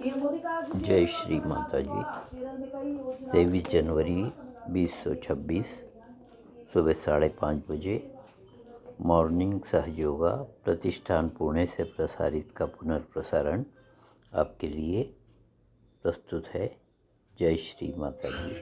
जय श्री माता जी। 23 जनवरी 2026 सुबह 5:30 बजे मॉर्निंग सहयोगा प्रतिष्ठान पुणे से प्रसारित का पुनर्प्रसारण आपके लिए प्रस्तुत है। जय श्री माता जी।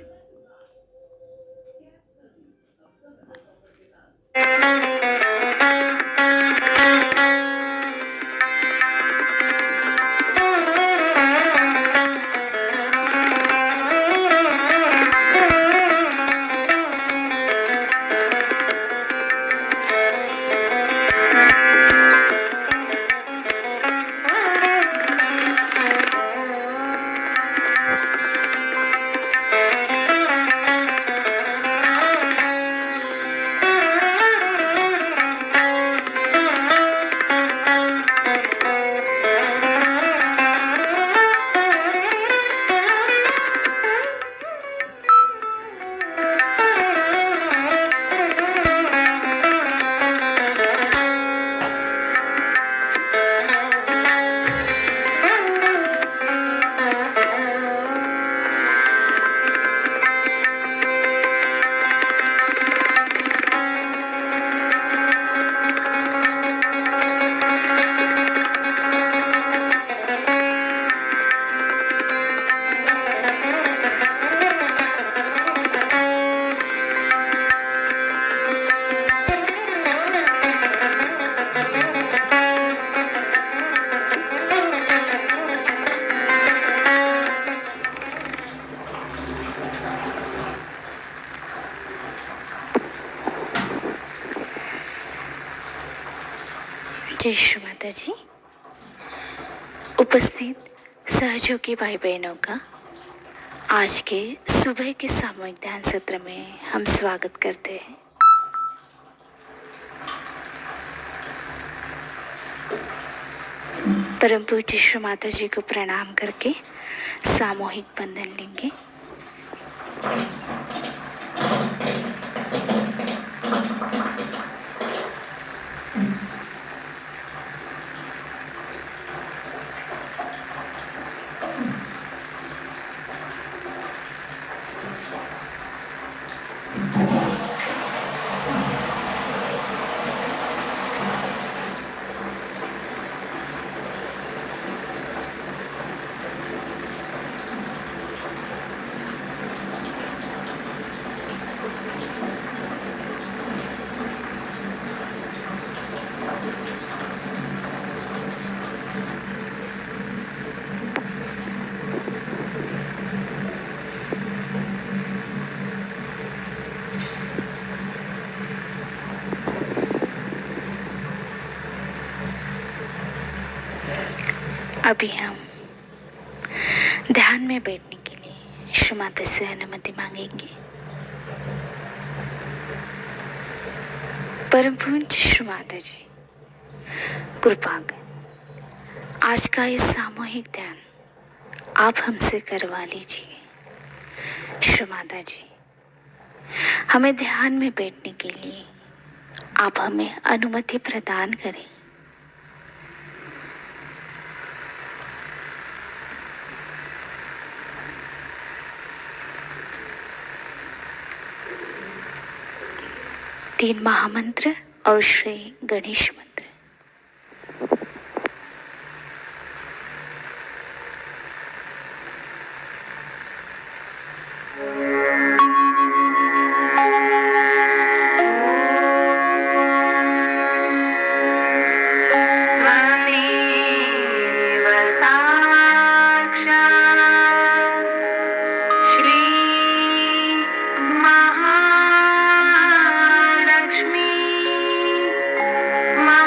जय श्री माता जी। उपस्थित सहयोगी भाई बहनों का आज के सुबह के सामूहिक ध्यान सत्र में हम स्वागत करते हैं। परम पूज्य श्री माता जी को प्रणाम करके सामूहिक बंधन लेंगे। अभी हम ध्यान में बैठने के लिए श्री माता से अनुमति मांगेंगे। परम पूज्य श्री माता जी कृपा कर आज का इस सामूहिक ध्यान आप हमसे करवा लीजिए। श्री माता जी हमें ध्यान में बैठने के लिए आप हमें अनुमति प्रदान करें। तीन महामंत्र और श्री गणेश मंत्र। मा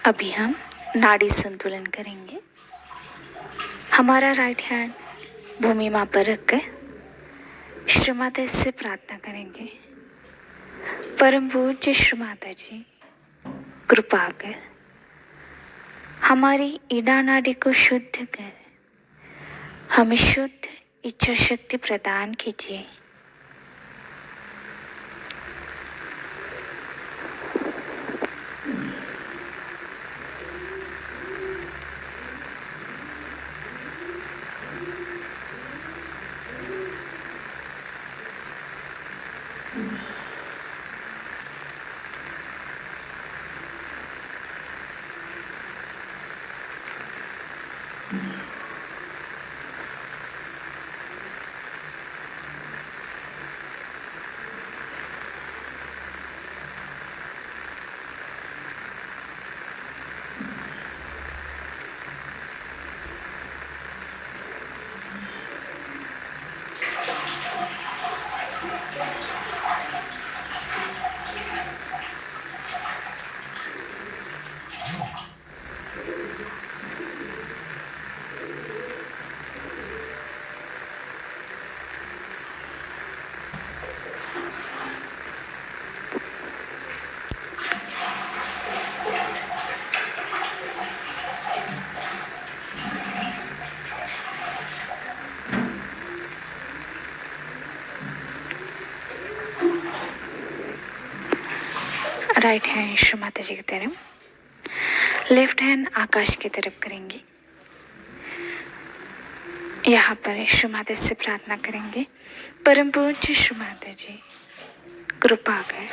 अभी हम नाड़ी संतुलन करेंगे। हमारा राइट हैंड भूमि मां पर रखकर श्री माता से प्रार्थना करेंगे। परम पूज्य श्री माता जी, कृपा कर हमारी ईड़ा नाड़ी को शुद्ध कर हमें शुद्ध इच्छा शक्ति प्रदान कीजिए। राइट हैंड श्री माता जी की तरफ, लेफ्ट हैंड आकाश की तरफ करेंगे। यहाँ पर श्री माता से प्रार्थना करेंगे। परम पूज्य श्री माता जी, कृपा कर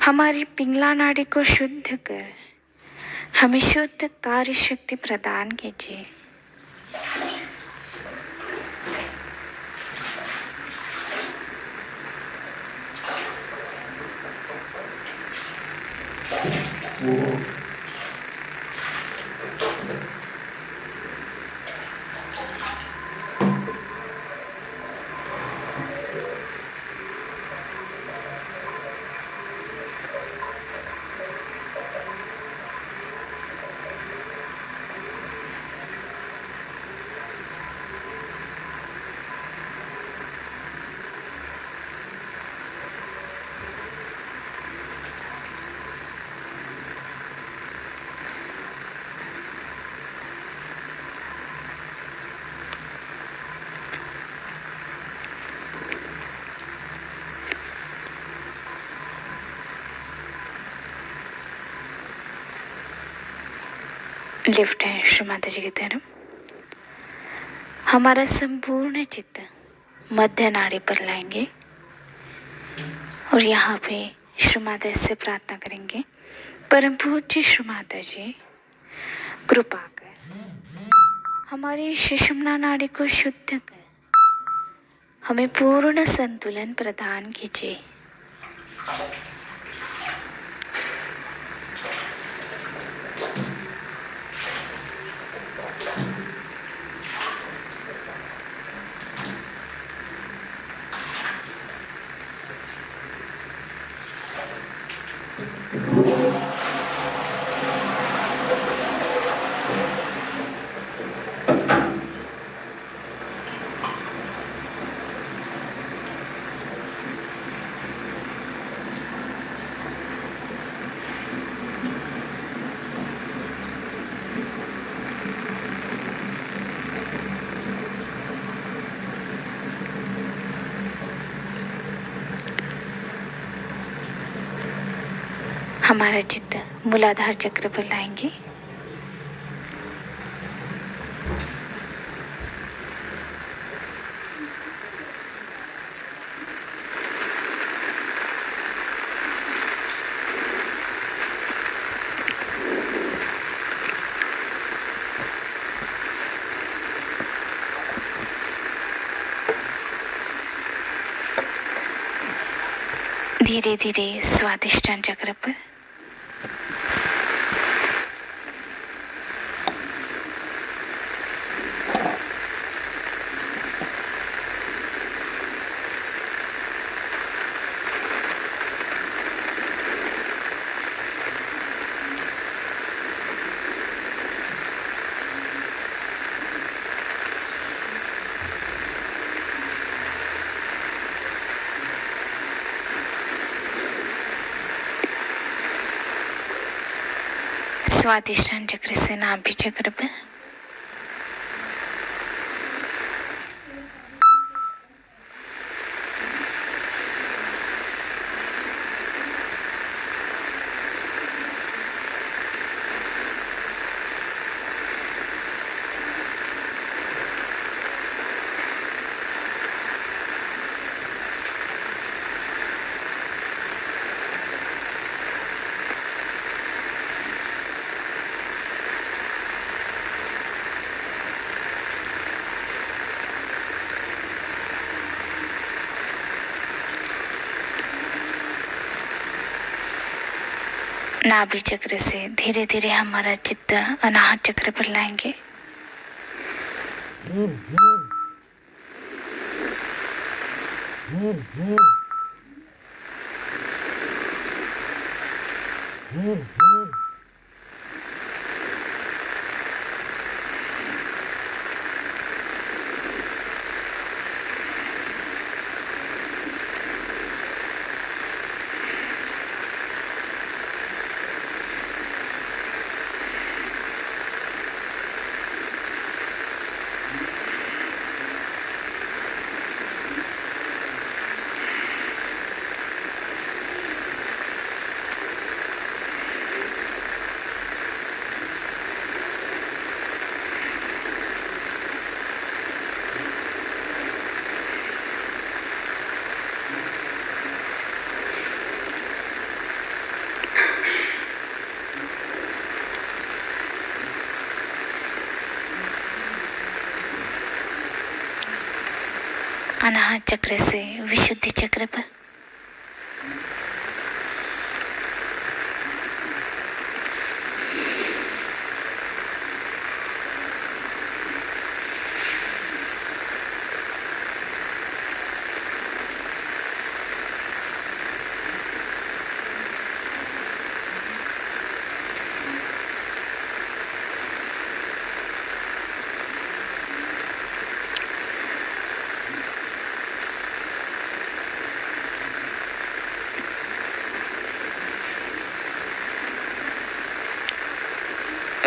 हमारी पिंगला नाड़ी को शुद्ध कर हमें शुद्ध कार्य शक्ति प्रदान कीजिए। लेफ्ट हैंड श्री माता जी की तरफ, हमारा संपूर्ण चित्त मध्य नाड़ी पर लाएंगे और यहाँ पे श्री माता से प्रार्थना करेंगे। परम पूज्य श्री माता जी, कृपा कर हमारी सुषुम्ना नाड़ी को शुद्ध कर हमें पूर्ण संतुलन प्रदान कीजिए। हमारा चित्त मूलाधार चक्र पर लाएंगे। धीरे धीरे स्वादिष्टान चक्र पर स्वादिष्टान चक्र से नाभि चक्र पर, नाभि चक्र से धीरे धीरे हमारा चित्त अनाहत चक्र पर लाएंगे। अनाहत चक्र से विशुद्धि चक्र पर,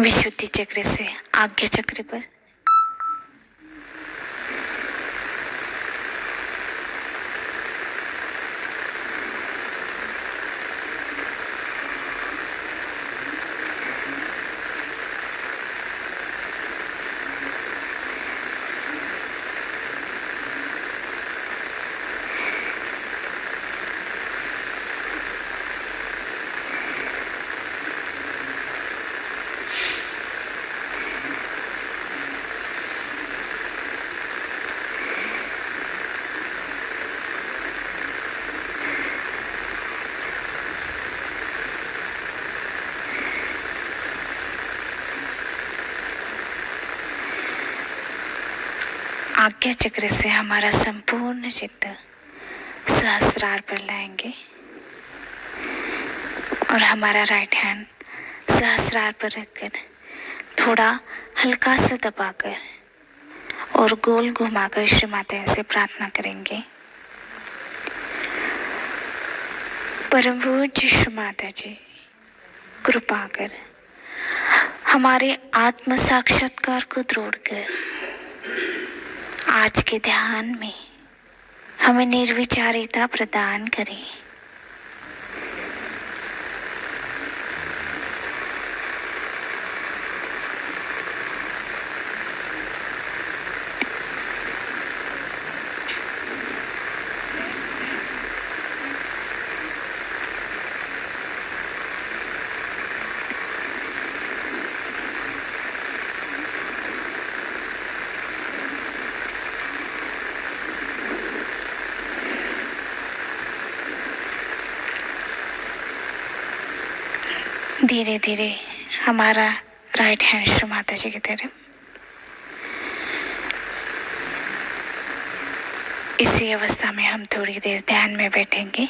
विशुद्धि चक्र से आज्ञा चक्र पर, आज्ञा चक्र से हमारा संपूर्ण चित्त सहस्रार पर लाएंगे और हमारा राइट हैंड सहस्रार पर रखकर थोड़ा हल्का सा दबाकर और गोल घुमाकर श्री माता से प्रार्थना करेंगे। परम पूज्य श्री माता जी, कृपा कर हमारे आत्म साक्षात्कार को दृढ़ कर आज के ध्यान में हमें निर्विचारिता प्रदान करें। धीरे धीरे हमारा राइट हैंड श्री माता जी की तरफ, इसी अवस्था में हम थोड़ी देर ध्यान में बैठेंगे।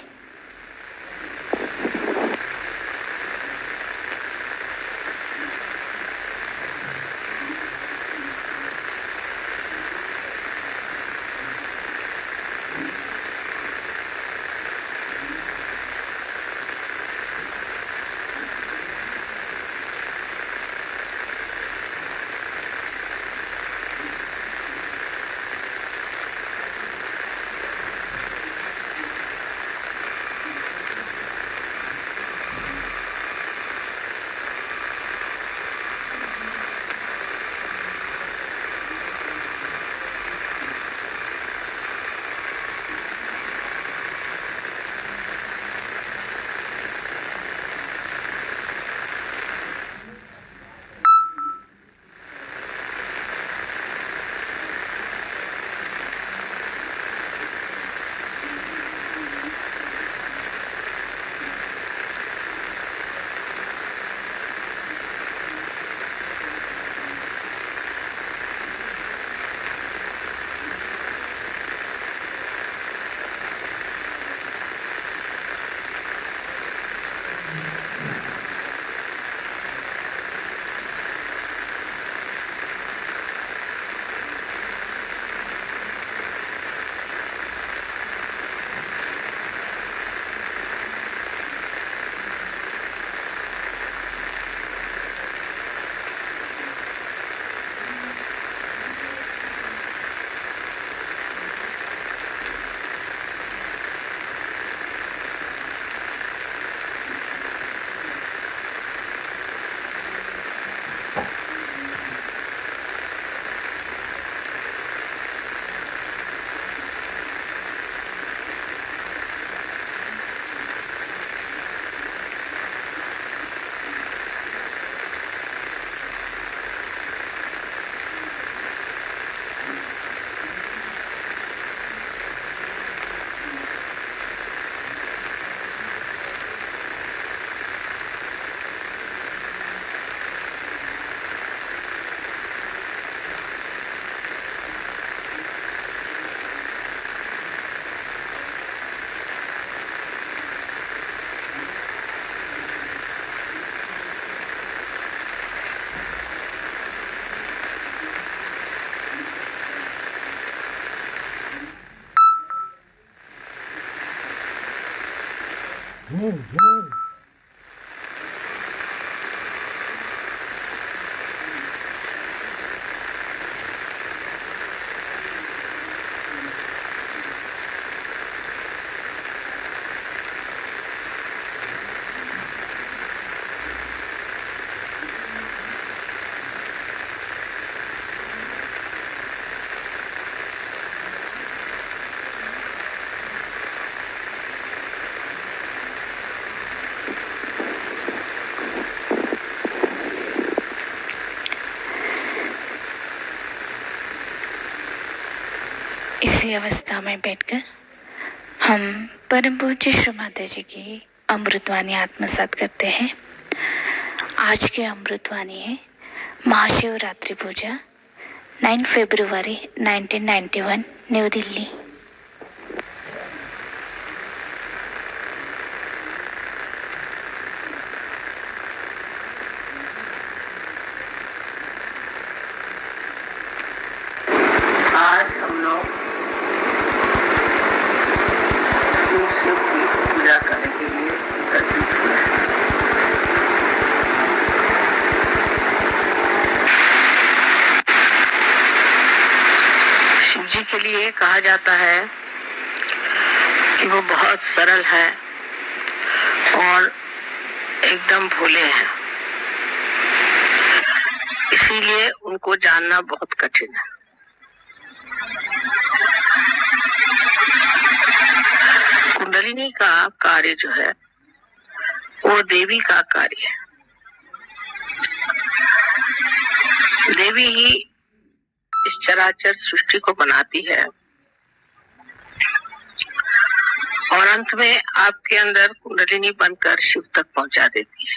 इसी अवस्था में बैठकर हम परम पूज्य श्री माता जी की अमृतवाणी आत्मसात करते हैं। आज की अमृतवाणी है महाशिवरात्रि पूजा 9 फरवरी 1991 न्यू दिल्ली। आज हम लोग शिव की पूजा करने के लिए एकत्रित हुए हैं। शिव जी के लिए कहा जाता है कि वो बहुत सरल है और एकदम भोले हैं, इसीलिए उनको जानना बहुत कठिन है। कुंडलिनी का कार्य जो है वो देवी का कार्य है। देवी ही इस चराचर सृष्टि को बनाती है और अंत में आपके अंदर कुंडलिनी बनकर शिव तक पहुंचा देती है।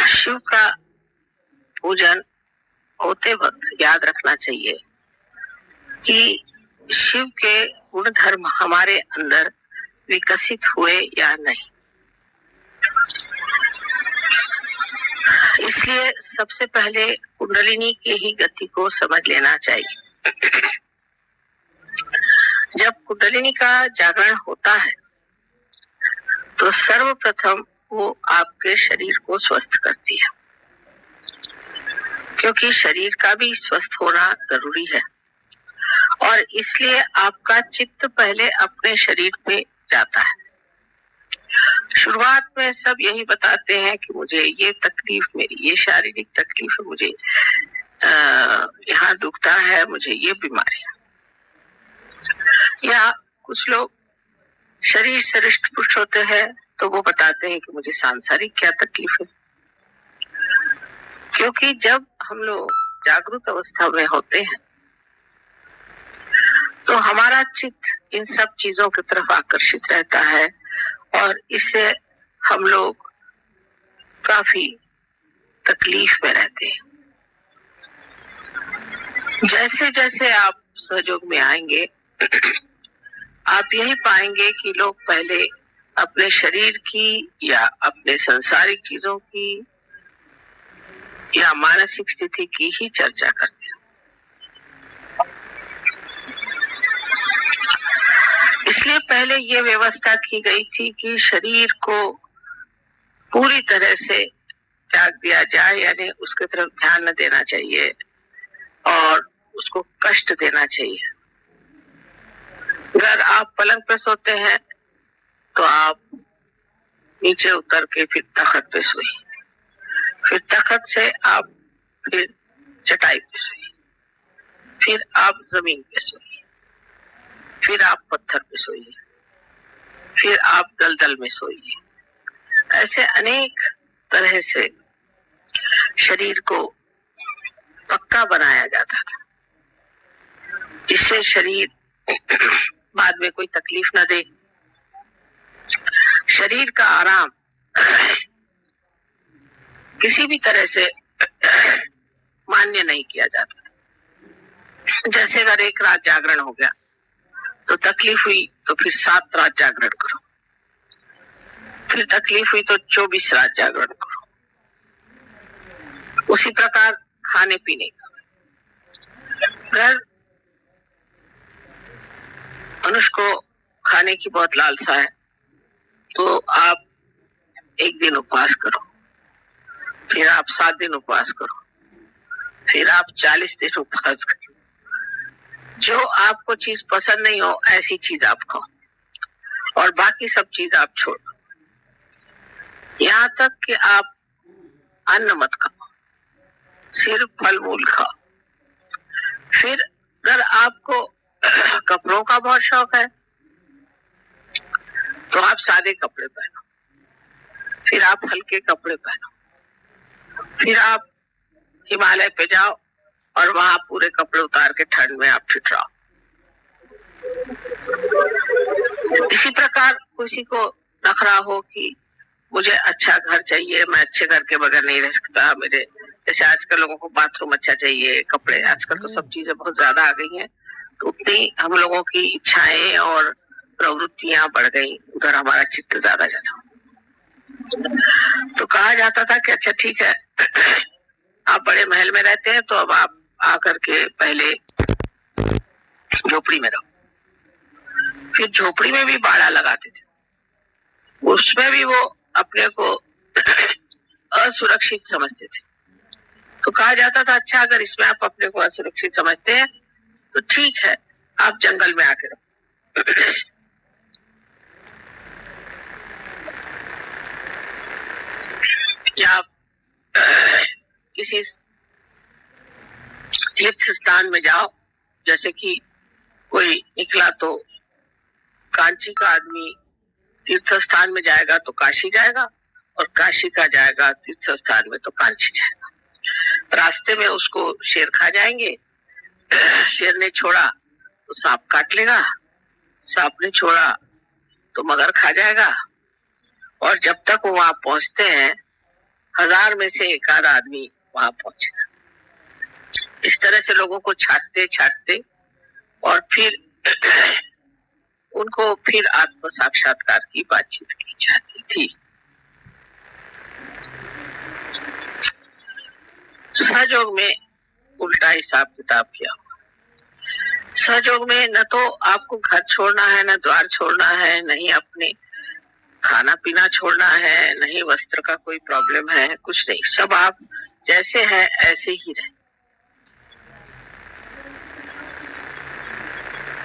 शिव का पूजन होते वक्त याद रखना चाहिए कि शिव के गुण धर्म हमारे अंदर विकसित हुए या नहीं। इसलिए सबसे पहले कुंडलिनी की ही गति को समझ लेना चाहिए। जब कुंडलिनी का जागरण होता है तो सर्वप्रथम वो आपके शरीर को स्वस्थ करती है, क्योंकि शरीर का भी स्वस्थ होना जरूरी है और इसलिए आपका चित्त पहले अपने शरीर पे जाता है। शुरुआत में सब यही बताते हैं कि मुझे ये तकलीफ, मेरी ये शारीरिक तकलीफ है, मुझे यहाँ दुखता है, मुझे ये बीमारी है। या कुछ लोग शरीर से हृष्ट पुष्ट होते हैं तो वो बताते हैं कि मुझे सांसारिक क्या तकलीफ है। क्योंकि जब हम लोग जागरूक अवस्था में होते हैं तो हमारा चित्त इन सब चीजों की तरफ आकर्षित रहता है और इससे हम लोग काफी तकलीफ में रहते हैं। जैसे जैसे आप सहयोग में आएंगे आप यही पाएंगे कि लोग पहले अपने शरीर की या अपने सांसारिक चीजों की या मानसिक स्थिति की ही चर्चा करते हैं। इसलिए पहले ये व्यवस्था की गई थी कि शरीर को पूरी तरह से त्याग दिया जाए, यानी उसके तरफ ध्यान न देना चाहिए और उसको कष्ट देना चाहिए। अगर आप पलंग पे सोते हैं तो आप नीचे उतर के फिर तख्त पे सोइए, फिर तख्त से आप फिर चटाई पे सोइए, फिर आप जमीन पे सोइए, फिर आप पत्थर पे सोइए, फिर आप दलदल में सोइए। ऐसे अनेक तरह से शरीर को पक्का बनाया जाता था, जिससे शरीर बाद में कोई तकलीफ न दे। शरीर का आराम किसी भी तरह से मान्य नहीं किया जाता। जैसे अगर एक रात जागरण हो गया तो तकलीफ हुई तो फिर 7 रात जागरण करो, फिर तकलीफ हुई तो 24 रात जागरण करो। उसी प्रकार खाने पीने का, अगर मनुष्य को खाने की बहुत लालसा है तो आप एक दिन उपवास करो, फिर आप 7 दिन उपवास करो, फिर आप 40 दिन उपवास करो। जो आपको चीज पसंद नहीं हो ऐसी चीज आप खाओ और बाकी सब चीज आप छोड़ो। यहाँ तक कि आप अन्न मत खाओ, सिर्फ फल मूल खाओ। फिर अगर आपको कपड़ों का बहुत शौक है तो आप सादे कपड़े पहनो, फिर आप हल्के कपड़े पहनो, फिर आप हिमालय पे जाओ और वहां पूरे कपड़े उतार के ठंड में आप फिट रहो। इसी प्रकार किसी को नखरा हो कि मुझे अच्छा घर चाहिए, मैं अच्छे घर के बगैर नहीं रह सकता, मेरे जैसे आजकल लोगों को बाथरूम अच्छा चाहिए, कपड़े, आजकल तो सब चीजें बहुत ज्यादा आ गई हैं, तो उतनी हम लोगों की इच्छाएं और प्रवृत्तियां बढ़ गई, उधर हमारा चित्त ज्यादा जाता। तो कहा जाता था कि अच्छा ठीक है, आप बड़े महल में रहते हैं तो अब आप आकर के पहले झोपड़ी में रहो। फिर झोपड़ी में भी बाड़ा लगाते थे, उसमें भी वो अपने को असुरक्षित समझते थे। तो कहा जाता था अच्छा अगर इसमें आप अपने को असुरक्षित समझते हैं तो ठीक है, आप जंगल में आके रहो। या आप किसी तीर्थ स्थान में जाओ, जैसे कि कोई निकला तो कांची का आदमी तीर्थ स्थान में जाएगा तो काशी जाएगा और काशी का जाएगा तीर्थ स्थान में तो कांची जाएगा। रास्ते में उसको शेर खा जाएंगे, शेर ने छोड़ा तो सांप काट लेगा, सांप ने छोड़ा तो मगर खा जाएगा, और जब तक वो वहां पहुंचते हैं 1000 में से एक आध आदमी वहां पहुंचेगा। इस तरह से लोगों को छाटते छाटते और फिर उनको फिर आत्म साक्षात्कार की बातचीत की जाती थी। सहयोग में उल्टा हिसाब किताब किया हुआ। सहयोग में न तो आपको घर छोड़ना है, न द्वार छोड़ना है, नहीं अपने खाना पीना छोड़ना है, नहीं वस्त्र का कोई प्रॉब्लम है, कुछ नहीं, सब आप जैसे हैं ऐसे ही रहे।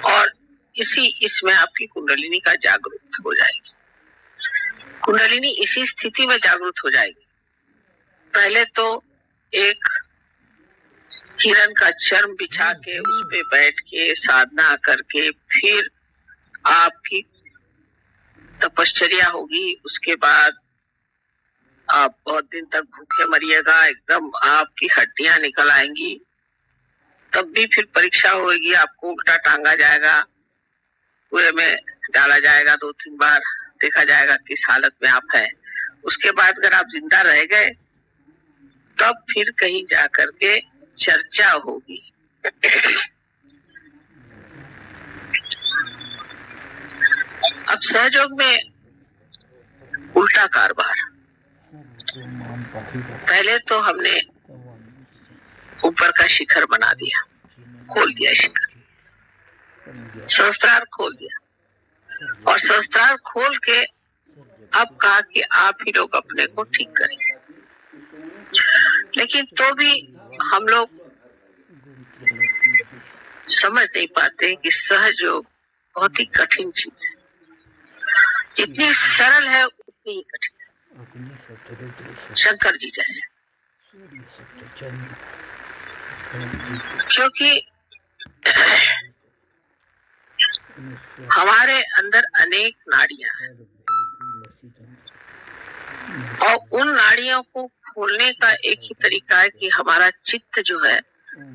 और इसमें आपकी कुंडलिनी का जागरूक हो जाएगी। कुंडलिनी इसी स्थिति में जागरूक हो जाएगी। पहले तो एक हिरण का चर्म बिछा के उस पे बैठ के साधना करके फिर आपकी तपश्चर्या होगी, उसके बाद आप बहुत दिन तक भूखे मरिएगा, एकदम आपकी हड्डियां निकल आएंगी, तब भी फिर परीक्षा होगी, आपको उल्टा टांगा जाएगा, कुएं में डाला जाएगा, 2-3 बार देखा जाएगा किस हालत में आप हैं। उसके बाद अगर आप जिंदा रह गए तब फिर कहीं जा करके चर्चा होगी। अब सहयोग में उल्टा कारोबार। पहले तो हमने ऊपर का शिखर बना दिया, खोल दिया शिखर, सहस्त्रार खोल दिया, और सहस्त्रार खोल के अब कहा कि आप ही लोग अपने को ठीक करेंगे। लेकिन तो भी हम लोग समझ नहीं पाते कि सहयोग बहुत ही कठिन चीज है, जितनी सरल है उतनी ही कठिन है। शंकर जी जैसे, क्योंकि हमारे अंदर अनेक नाड़ियां हैं और उन नाड़ियों को खोलने का एक ही तरीका है कि हमारा चित्त जो है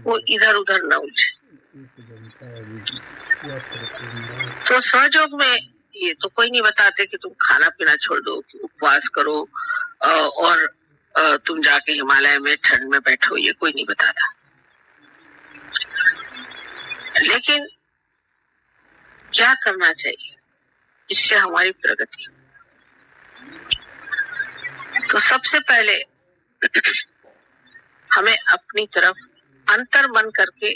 वो इधर उधर न उलझे। तो सहयोग में ये तो कोई नहीं बताते कि तुम खाना पीना छोड़ दो, कि उपवास करो और तुम जाके हिमालय में ठंड में बैठो, ये कोई नहीं बताता। लेकिन क्या करना चाहिए इससे हमारी प्रगति? तो सबसे पहले हमें अपनी तरफ अंतर मन करके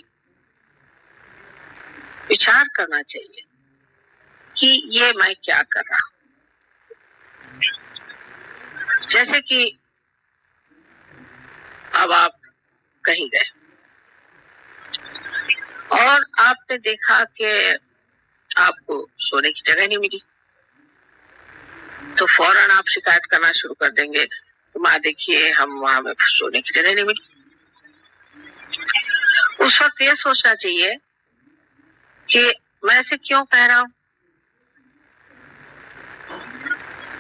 विचार करना चाहिए कि ये मैं क्या कर रहा हूं। जैसे कि अब आप कहीं गए और आपने देखा कि आपको सोने की जगह नहीं मिली, तो फौरन आप शिकायत करना शुरू कर देंगे, तो माँ देखिए हम वहां में सोने की जगह नहीं मिली। उस वक्त ये सोचना चाहिए कि मैं ऐसे क्यों कह रहा हूं,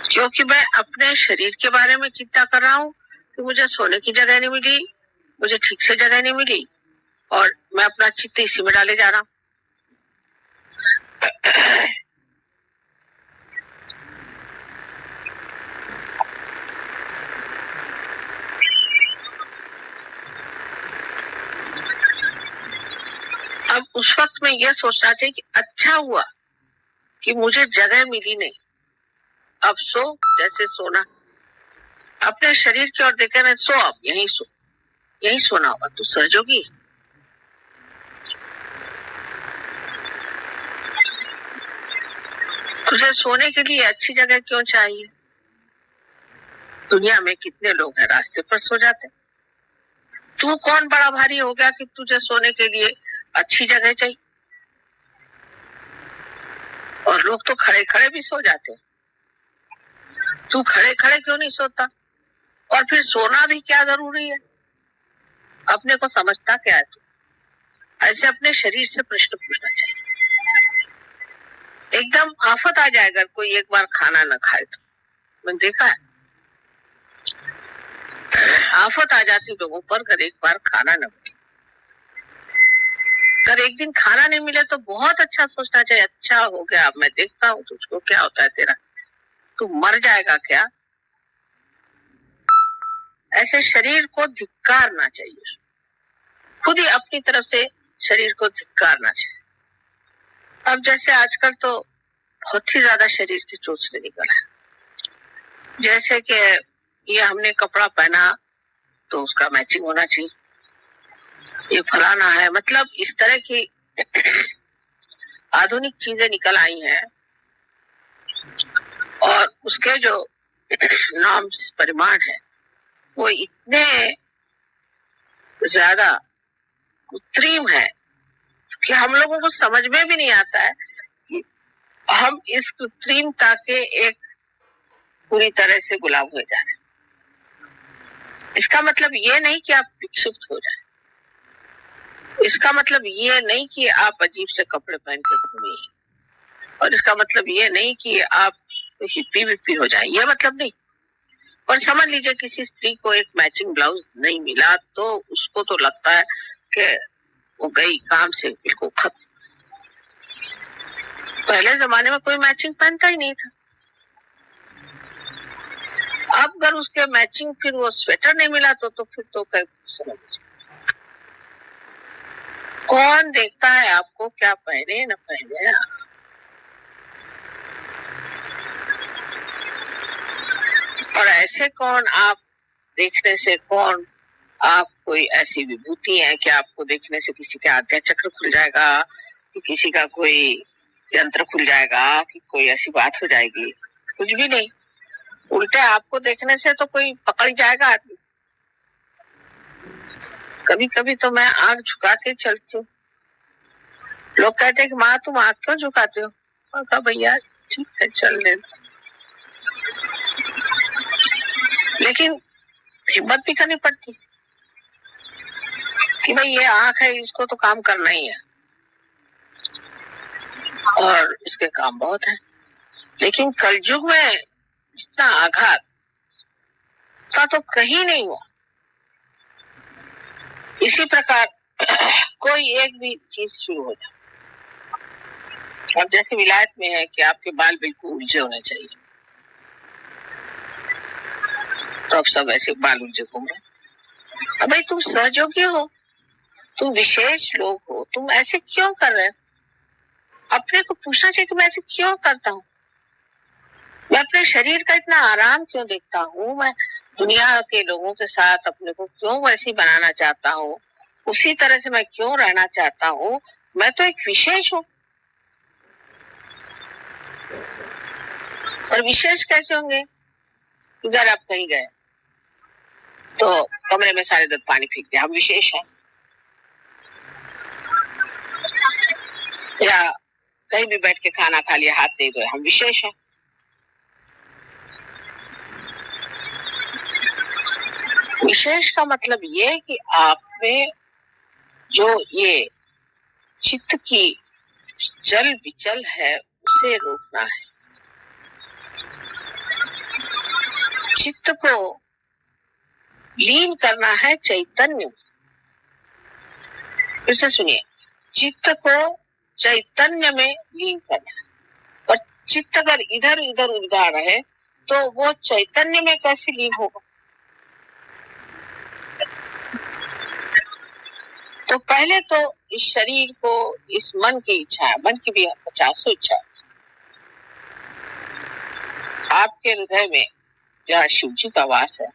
क्योंकि मैं अपने शरीर के बारे में चिंता कर रहा हूं कि मुझे सोने की जगह नहीं मिली, मुझे ठीक से जगह नहीं मिली, और मैं अपना चित्त इसी में डाले जा रहा हूं। अब उस वक्त में यह सोचना चाहिए कि अच्छा हुआ कि मुझे जगह मिली नहीं, अब सो जैसे सोना, अपने शरीर की ओर देखे ना, सो अब यहीं सो, यहीं सोना होगा, तू सहजोगी। तुझे सोने के लिए अच्छी जगह क्यों चाहिए? दुनिया में कितने लोग हैं रास्ते पर सो जाते। तू कौन बड़ा भारी हो गया कि तुझे सोने के लिए अच्छी जगह चाहिए? और लोग तो खड़े खड़े भी सो जाते। तू खड़े खड़े क्यों नहीं सोता? और फिर सोना भी क्या जरूरी है? अपने को समझता क्या है तू? ऐसे अपने शरीर से प्रश्न पूछना चाहिए। एकदम आफत आ जाए अगर कोई एक बार खाना न खाए तो। मैंने देखा है, आफत आ जाती लोगों पर अगर एक बार खाना न मिले। अगर एक दिन खाना नहीं मिले तो बहुत अच्छा सोचना चाहिए, अच्छा हो गया, अब मैं देखता हूँ तुझको क्या होता है तेरा, तू मर जाएगा क्या? ऐसे शरीर को धिक्कारना चाहिए, खुद ही अपनी तरफ से शरीर को धिक्कारना चाहिए। अब जैसे आजकल तो बहुत ही ज्यादा शरीर की चोचले निकल है, जैसे कि ये हमने कपड़ा पहना तो उसका मैचिंग होना चाहिए, ये फलाना है, मतलब इस तरह की आधुनिक चीजें निकल आई हैं और उसके जो नॉर्म्स परिमाण है वो इतने ज्यादा कृत्रिम है कि हम लोगों को समझ में भी नहीं आता है कि हम इस कृत्रिमता के एक पूरी तरह से गुलाम हो जा रहे हैं। इसका मतलब ये नहीं कि आप विक्षिप्त हो जाए, इसका मतलब ये नहीं कि आप अजीब से कपड़े पहन के घूमिए, और इसका मतलब ये नहीं कि आप हिप्पी विप्पी हो जाए, ये मतलब नहीं। और समझ लीजिए किसी स्त्री को एक मैचिंग ब्लाउज नहीं मिला तो उसको तो लगता है कि वो गई काम से बिल्कुल खत्म। पहले जमाने में कोई मैचिंग पहनता ही नहीं था। अब अगर उसके मैचिंग फिर वो स्वेटर नहीं मिला तो फिर तो समझ कौन देखता है आपको क्या पहने न पहने। और ऐसे कौन आप देखने से कौन आप कोई ऐसी विभूति है कि आपको देखने से किसी का आज्ञा चक्र खुल जाएगा, कि किसी का कोई यंत्र खुल जाएगा, कि कोई ऐसी बात हो जाएगी? कुछ भी नहीं। उल्टे आपको देखने से तो कोई पकड़ जाएगा आदमी। कभी कभी तो मैं आंख झुका के चलती हूँ, लोग कहते हैं कि माँ तुम आंख क्यों झुकाते हो? और कहा भैया ठीक है चल ले, लेकिन हिम्मत भी करनी पड़ती कि भाई ये आंख है, इसको तो काम करना ही है और इसके काम बहुत है। लेकिन कलयुग में इतना आघात का तो कहीं नहीं हुआ। इसी प्रकार कोई एक भी चीज शुरू हो जाए, अब जैसे विलायत में है कि आपके बाल बिल्कुल उलझे होने चाहिए, तो अब सब ऐसे बाल उलझे घूम रहे। अब भाई तुम सहयोगी हो, तुम विशेष लोग हो, तुम ऐसे क्यों कर रहे हो? अपने को पूछना चाहिए कि मैं ऐसे क्यों करता हूँ, मैं अपने शरीर का इतना आराम क्यों देखता हूँ, मैं दुनिया के लोगों के साथ अपने को क्यों वैसी बनाना चाहता हूँ, उसी तरह से मैं क्यों रहना चाहता हूँ? मैं तो एक विशेष हूँ, और विशेष कैसे होंगे? इधर आप कहीं गए तो कमरे में सारे दूध पानी फेंक दिया, हम विशेष हैं। या कहीं भी बैठ के खाना खा लिया, हाथ नहीं धोए, हम विशेष हैं। विशेष का मतलब ये कि आप में जो ये चित्त की चल विचल है उसे रोकना है। चित्त को लीन करना है चैतन्य में। फिर से सुनिए, चित्त को चैतन्य में लीन करना है। और चित्त अगर इधर उधर उलझा रहे तो वो चैतन्य में कैसे लीन होगा? तो पहले तो इस शरीर को, इस मन की इच्छा है, मन की भी 50 इच्छा है। आपके हृदय में जहाँ शिव जी का वास है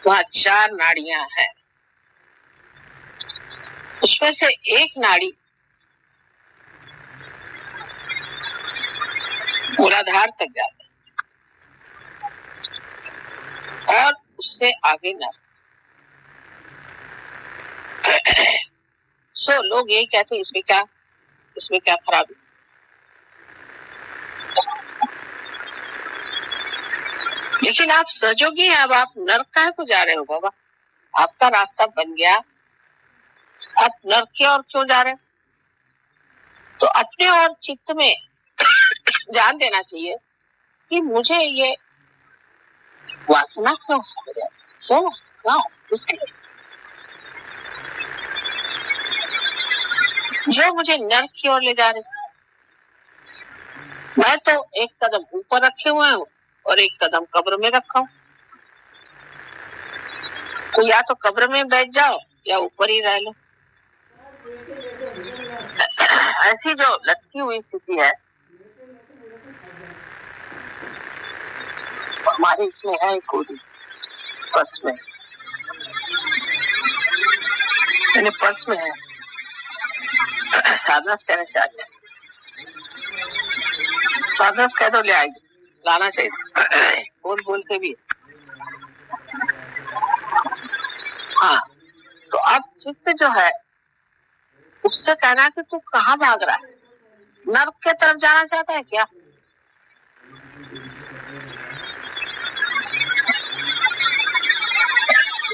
वहाँ 4 नाड़ियां हैं। उसमें से एक नाड़ी मूलाधार तक जाती है और उससे आगे न। सो लोग यही कहते हैं इसमें क्या खराबी। लेकिन आप सहयोगी हैं, अब आप नर्क काहे को जा रहे हो बाबा? आपका रास्ता बन गया, आप नर्क की ओर क्यों जा रहे हैं? तो अपने और चित्त में ध्यान देना चाहिए कि मुझे ये वासना क्यों है, क्यों किसके लिए जो मुझे नर्क की ओर ले जा रहे। मैं तो एक कदम ऊपर रखे हुए हूँ और एक कदम कब्र में रखा हूँ। तो या तो कब्र में बैठ जाओ या ऊपर ही रह लो। ऐसी जो लटकी हुई स्थिति है हमारे इसमें है, कोई पर्स में, मैंने पर्स में है। साधना कहने से आगे, साधना कह दो ले आएगी, लाना चाहिए बोल के भी। हाँ, तो अब चित्त जो है उससे कहना कि तू कहाँ भाग रहा है? नर्क के तरफ जाना चाहता है क्या?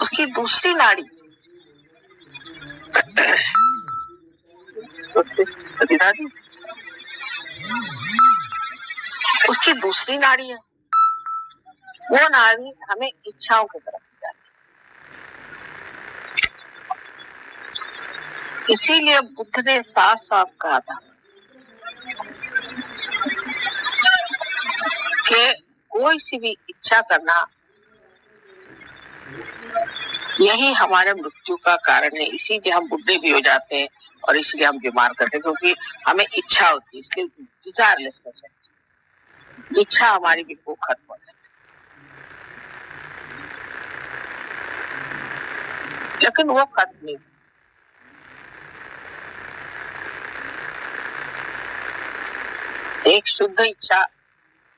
उसकी दूसरी नाड़ी उसकी दूसरी नाड़ी है, वो नाड़ी हमें इच्छाओं की तरफ जाती है। इसीलिए बुद्ध ने साफ साफ कहा था कि कोई सी भी इच्छा करना यही हमारे मृत्यु का कारण है। इसीलिए हम बुढ़े भी हो जाते हैं और इसलिए हम बीमार करते हैं, क्योंकि हमें इच्छा होती है। इसलिए डिजायरलेसनेस है, इच्छा हमारी बिल्कुल खत्म हो जाती है। लेकिन वो खत्म नहीं, एक शुद्ध इच्छा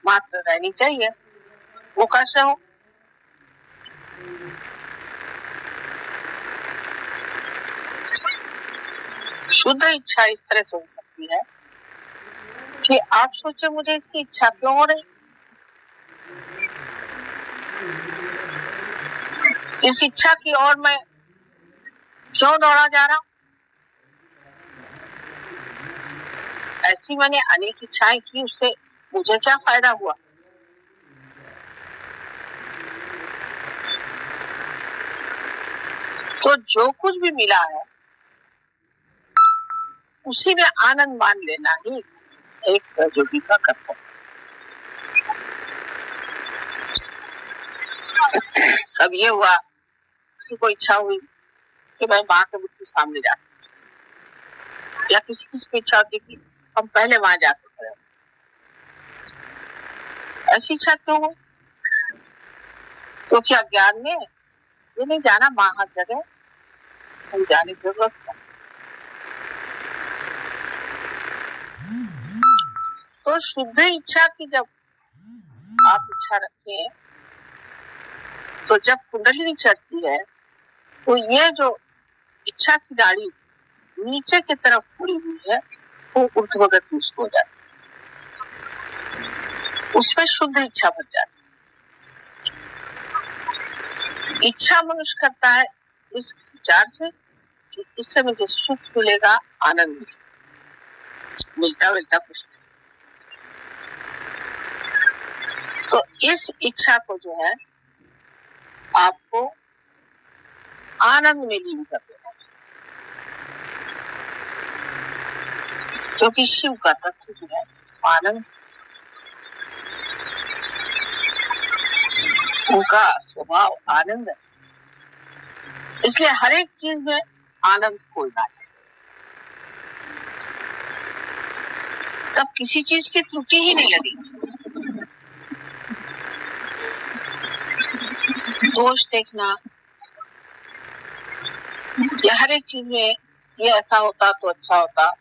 मात्र रहनी चाहिए। वो कैसे हो? शुद्ध इच्छा इस तरह से हो सकती है कि आप सोचे मुझे इसकी इच्छा क्यों हो रही, इस इच्छा की ओर मैं क्यों दौड़ा जा रहा हूं? ऐसी मैंने अनेक इच्छाएं की, उससे मुझे क्या फायदा हुआ? तो जो कुछ भी मिला है उसी में आनंद मान लेना ही एक सहयोगी का कर्तव्य। कब ये हुआ, किसी को इच्छा हुई कि मैं माँ के बिल्कुल सामने जाता, या किसी को इच्छा होती कि हम पहले वहां जाते खड़े। ऐसी इच्छा क्यों हो? क्योंकि अज्ञान में ये नहीं जाना माँ हर जगह हम जाने की जरूरत है। तो शुद्ध इच्छा की जब आप इच्छा रखें तो जब कुंडलिनी चढ़ती है तो ये जो इच्छा की गाड़ी नीचे की तरफ मुड़ी हुई है वो ऊर्ध्वगति उसको हो जाती है, उसमें शुद्ध इच्छा बन जाती है। इच्छा मनुष्य करता है इस विचार से कि इससे मुझे सुख मिलेगा, आनंद मिलता मिलता कुछ नहीं। तो इस इच्छा को जो है आपको आनंद में लीन कर देना, क्योंकि शिव का तत्व जो है आनंद, उनका स्वभाव आनंद है। इसलिए हर एक चीज में आनंद खोजना चाहिए, तब किसी चीज की त्रुटि ही नहीं लगेगी। दोष देखना या हर एक चीज में ये ऐसा होता तो अच्छा होता,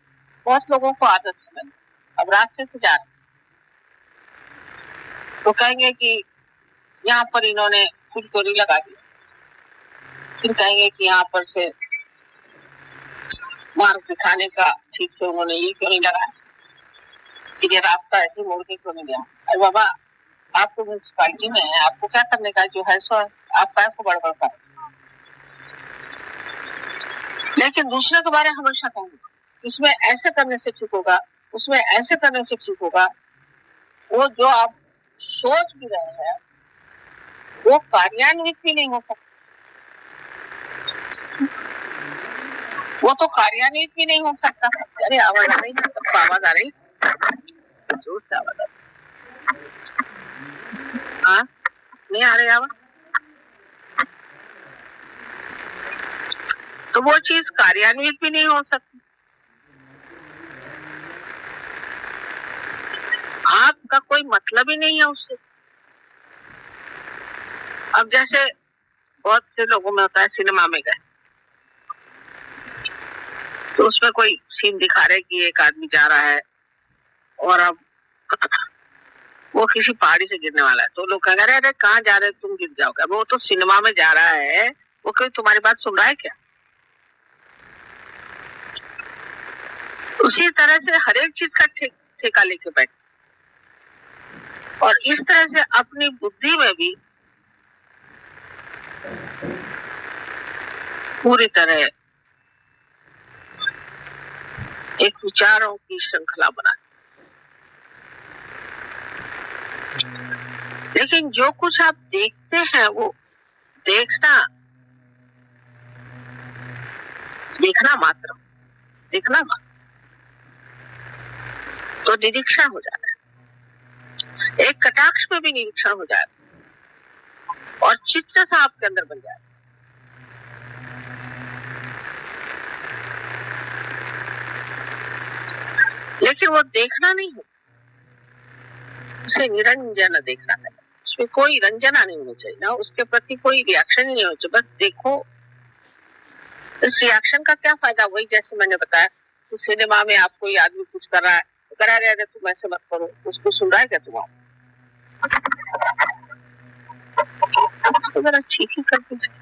बहुत लोगों को आदत है। अब रास्ते से जा रहे तो कहेंगे कि यहाँ पर इन्होंने फुलकोरी लगा दी, फिर कहेंगे कि यहाँ पर से मार्ग दिखाने का ठीक से उन्होंने ये क्यों नहीं लगाया, ये रास्ता ऐसे मोड़ के क्यों नहीं गया। अरे बाबा, आपको म्यूनसिपालिटी में है, आपको क्या करने का, जो है सो आप काय को बड़बड़ कर। लेकिन दूसरे के बारे में हमेशा कहेंगे इसमें ऐसे करने से ठीक होगा, उसमें ऐसे करने से ठीक होगा। वो जो आप सोच भी रहे हैं वो कार्यान्वित भी नहीं हो सकता, वो तो कार्यान्वित भी नहीं हो सकता। अरे आवाज आ रही है, सबको आवाज आ रही, जोर से आवाज आ रही, हाँ नहीं आ रही आवाज। तो वो चीज कार्यान्वित भी नहीं हो सकती। आपका कोई मतलब ही नहीं है उससे। अब जैसे बहुत से लोगों में होता है, सिनेमा में गए तो उसमें कोई सीन दिखा रहे कि एक आदमी जा रहा है और अब वो किसी पहाड़ी से गिरने वाला है, तो लोग कह रहे अरे कहाँ जा रहे तुम, गिर जाओगे। वो तो सिनेमा में जा रहा है, वो कोई तुम्हारी बात सुन रहा है क्या। उसी तरह से हर एक चीज का ठेका लेके बैठ, और इस तरह से अपनी बुद्धि में भी पूरी तरह एक विचारों की श्रृंखला बना। लेकिन जो कुछ आप देखते हैं वो देखना मात्र तो निरीक्षण हो जाता है, एक कटाक्ष में भी निरीक्षण हो जाता और चित्र सा आपके अंदर बन जाता। लेकिन वो देखना नहीं है, उसे निरंजन देखना है, उसमें कोई रंजना नहीं होनी चाहिए ना, उसके प्रति कोई रिएक्शन ही नहीं होना चाहिए। बस देखो, इस रिएक्शन का क्या फायदा। वही जैसे मैंने बताया, तो सिनेमा में आप कोई आदमी कुछ कर रहा है, करा रहे हैं तुम ऐसे मत करो, उसको सुन रहा है क्या तुम, जरा ठीक ही कर दीजिए।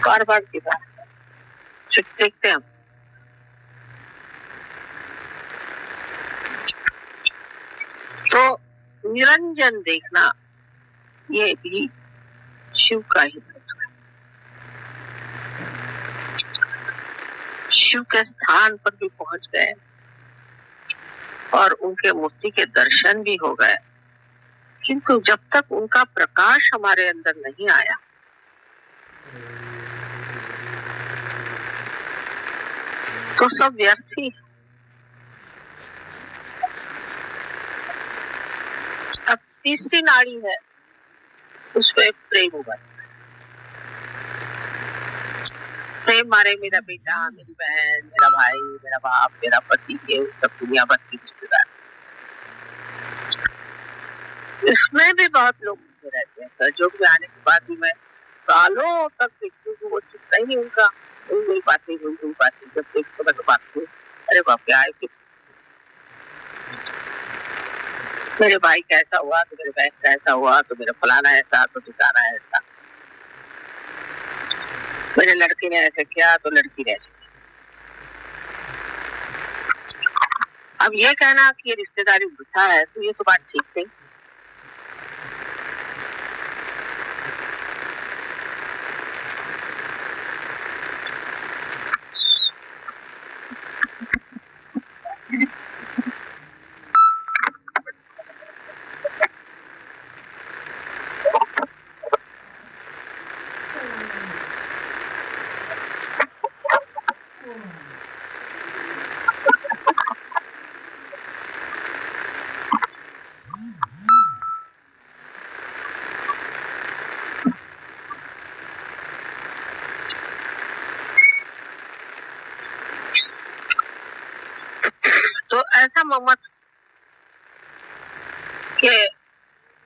बार बार की बात देखते हैं हम। तो निरंजन देखना ये भी शिव का ही तत्व है। शिव के स्थान पर भी पहुंच गए और उनके मूर्ति के दर्शन भी हो गए, किंतु जब तक उनका प्रकाश हमारे अंदर नहीं आया तो सब व्यर्थ ही। अब तीसरी नाड़ी है, उसमें प्रेम होगा। प्रेम मारे मेरा बेटा, मेरी बहन, मेरा भाई, मेरा बाप, मेरा पति, ये सब दुनिया भर की रिश्तेदार, इसमें भी बहुत लोग रहते हैं। जो भी आने के बाद भी मैं सालों तक देखती हूँ, वो चुपता ही नहीं उनका, वही बातें। जब देखो मैं तो बात हूँ, अरे बाप रे आए किस। मेरे भाई का ऐसा हुआ तो मेरे बहन का ऐसा हुआ तो मेरा फलाना ऐसा तो ठिकाना ऐसा, मेरे लड़के ने ऐसे किया तो लड़की ने ऐसे किया। अब ये कहना कि ये रिश्तेदारी वृथा है तो ये तो बात ठीक नहीं। तो ऐसा मत कि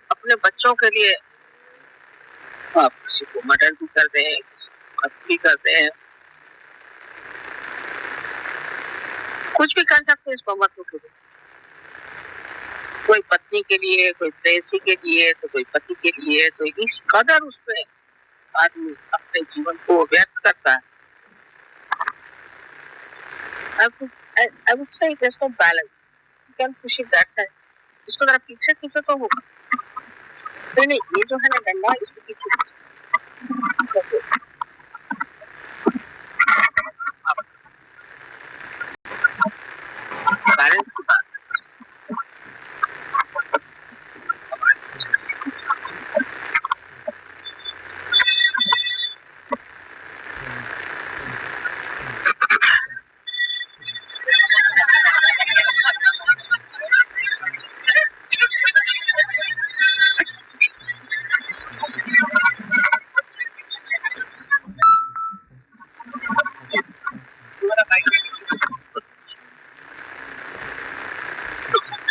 अपने बच्चों के लिए आप किसी को मर्डर भी कर दें, हत्या भी कर दें, कुछ भी कर सकते हैं इस ममत्व के लिए। कोई पत्नी के लिए, कोई प्रेयसी के लिए, तो कोई पति के लिए, तो इस कदर उसमें आदमी अपने जीवन को व्यक्त करता है। I would say there's no balance. You can push it that side. इसको जरा पीछे खींचो तो होगा। नहीं, ये जो है ना डंडा, इसको पीछे बैलेंस की बात।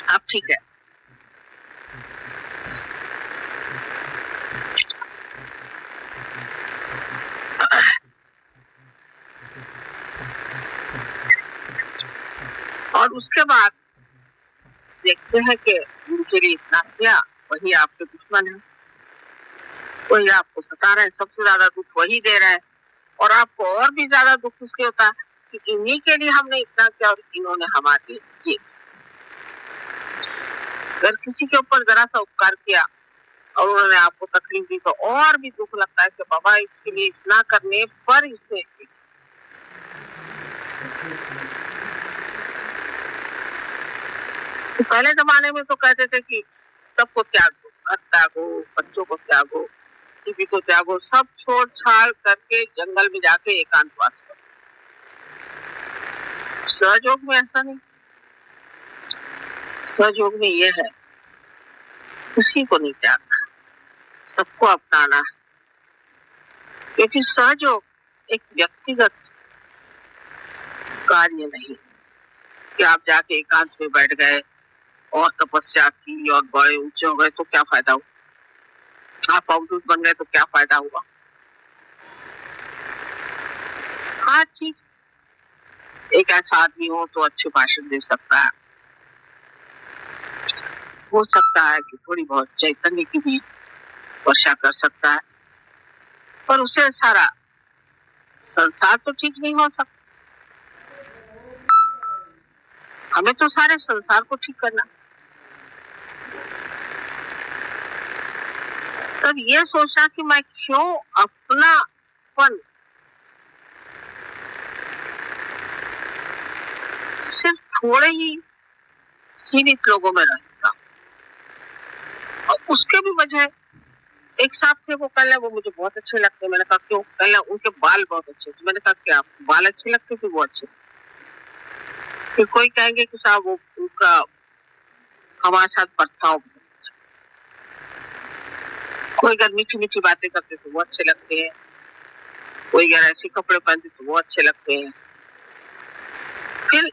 अब ठीक है। और उसके बाद देखते हैं कि उनके लिए इतना किया, वही आपके दुश्मन है, वही आपको सता रहे हैं, सबसे ज्यादा दुख वही दे रहा है। और आपको और भी ज्यादा दुख इसलिए होता है कि इन्हीं के लिए हमने इतना किया और इन्होंने हमारे लिए किया। अगर किसी के ऊपर जरा सा उपकार किया और उन्होंने आपको तकलीफ दी तो और भी दुख लगता है कि बाबा इसके लिए इतना करने पर इसने। तो पहले जमाने में तो कहते थे कि सबको त्याग दो, घर त्यागो, बच्चों को त्यागो, टीवी को त्यागो, सब छोड़ छाड़ करके जंगल में जाके एकांतवास करो। सहयोग में ऐसा नहीं। सहयोग में ये है किसी को नहीं त्यागना, सबको अपनाना है। क्योंकि सहयोग एक व्यक्तिगत कार्य नहीं कि आप जाके एकांत में बैठ गए और तपस्या की और बड़े ऊंचे हो गए तो क्या फायदा हुआ, आप अवधूत बन गए तो क्या फायदा हुआ। हाँ ठीक, एक ऐसा आदमी हो तो अच्छे भाषण दे सकता है, हो सकता है कि थोड़ी बहुत चैतन्य की भी वर्षा कर सकता है, पर उसे सारा संसार तो ठीक नहीं हो सकता। हमें तो सारे संसार को ठीक करना। तब ये सोचना कि मैं क्यों अपनापन सिर्फ थोड़े ही सीमित लोगों में रहता। और उसके भी वजह एक साथ थे, वो कहले वो मुझे बहुत अच्छे लगते। मैंने कहा क्यों? कहले उनके बाल बहुत अच्छे थे। मैंने कहा क्या बाल अच्छे लगते थे? वो अच्छे। फिर कोई कहेंगे कि साहब वो उनका हमारे साथ बर्ताव, कोई अगर मीठी मीठी बातें करते तो वो अच्छे लगते हैं, कोई अगर ऐसे कपड़े पहनते तो वो अच्छे लगते हैं। फिर